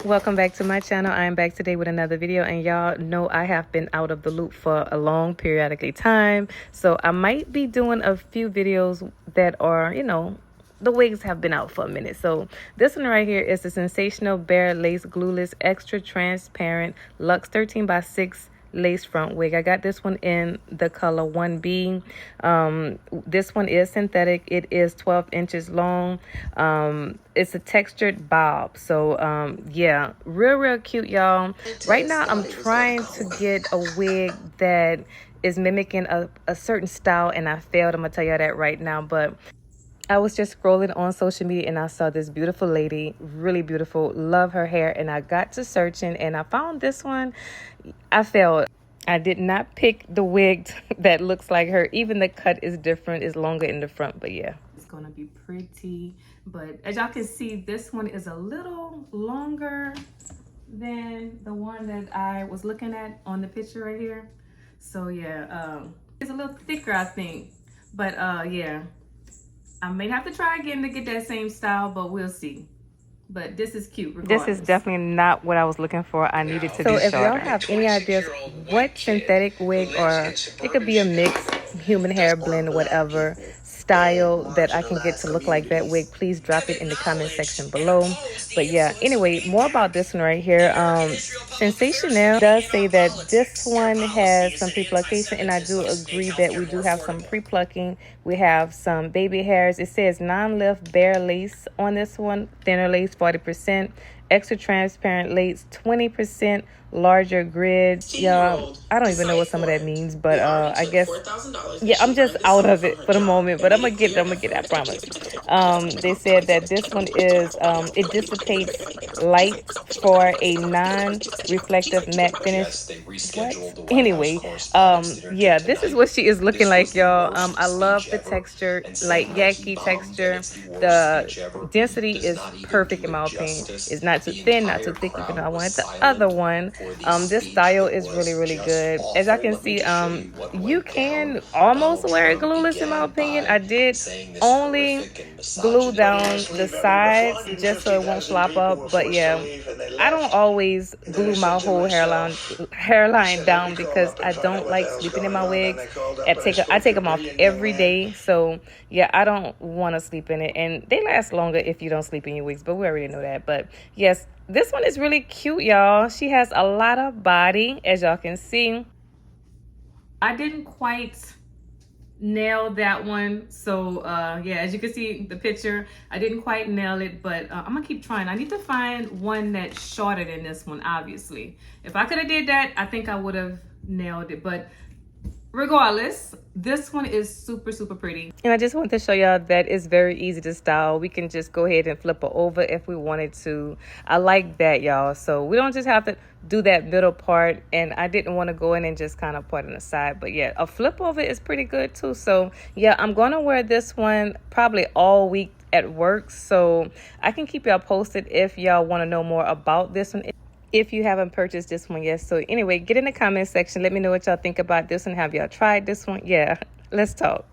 Welcome back to my channel. I am back today with another video, and y'all know I have been out of the loop for a long periodically time, so I might be doing a few videos that are, you know, the wigs have been out for a minute. So this one right here is the Sensational Bare Lace Glueless Extra Transparent Luxe 13x6 lace front wig. I got this one in the color 1B. This one is synthetic. It is 12 inches long. It's a textured bob. So yeah, real cute, y'all. Right now I'm trying to get a wig that is mimicking a certain style, and I failed. I'm gonna tell you that right now. But I was just scrolling on social media and I saw this beautiful lady, really beautiful, love her hair, and I got to searching and I found this one. I failed. I did not pick the wig that looks like her. Even the cut is different, it's longer in the front, but yeah. It's gonna be pretty, but as y'all can see, this one is a little longer than the one that I was looking at on the picture right here. So yeah, it's a little thicker, I think, but yeah. I may have to try again to get that same style, but we'll see. But this is cute regardless. This is definitely not what I was looking for. I needed to be shorter. So if y'all have any ideas what synthetic wig, or it could be a mix, human hair blend, whatever style that I can get to look like that wig, please drop it in the comment section below. But yeah, anyway, more about this one right here. Sensationnel does say that this one has some pre-pluckation, and I do agree that we do have some pre-plucking. We have some baby hairs. It says non-lift bare lace on this one, thinner lace 40%, extra transparent lace 20%, larger grid. Y'all, I don't even know what some of that means, but I guess, yeah, I'm just out of it for the moment, but I'm gonna get it, I promise. They said that this one is it dissipates light for a non-reflective matte finish. What? Anyway, yeah, this is what she is looking like, y'all. I love the texture, like yaki texture. The density is perfect in my opinion. It's not too thin, not too thick, even though I wanted the other one. This style is really good. As I can see, you can almost wear it glueless in my opinion. I did only glue down the sides just so it won't flop up, but yeah, I don't always glue my whole hairline down because I don't like sleeping in my wigs. I take them off every day, so yeah, I don't want to sleep in it, and they last longer if you don't sleep in your wigs, but we already know that. But yes, this one is really cute, y'all. She has a lot of body, as y'all can see. I didn't quite nail that one, so yeah, as you can see the picture, I didn't quite nail it, but I'm gonna keep trying. I need to find one that's shorter than this one. Obviously, if I could have did that, I think I would have nailed it, but regardless, this one is super pretty. And I just want to show y'all that it's very easy to style. We can just go ahead and flip her over if we wanted to. I like that, y'all. So we don't just have to do that middle part, and I didn't want to go in and just kind of part on the side. But yeah, a flip over is pretty good too. So yeah, I'm gonna wear this one probably all week at work, so I can keep y'all posted if y'all want to know more about this one, if you haven't purchased this one yet. So anyway, get in the comment section, let me know what y'all think about this one. Have y'all tried this one? Yeah, let's talk.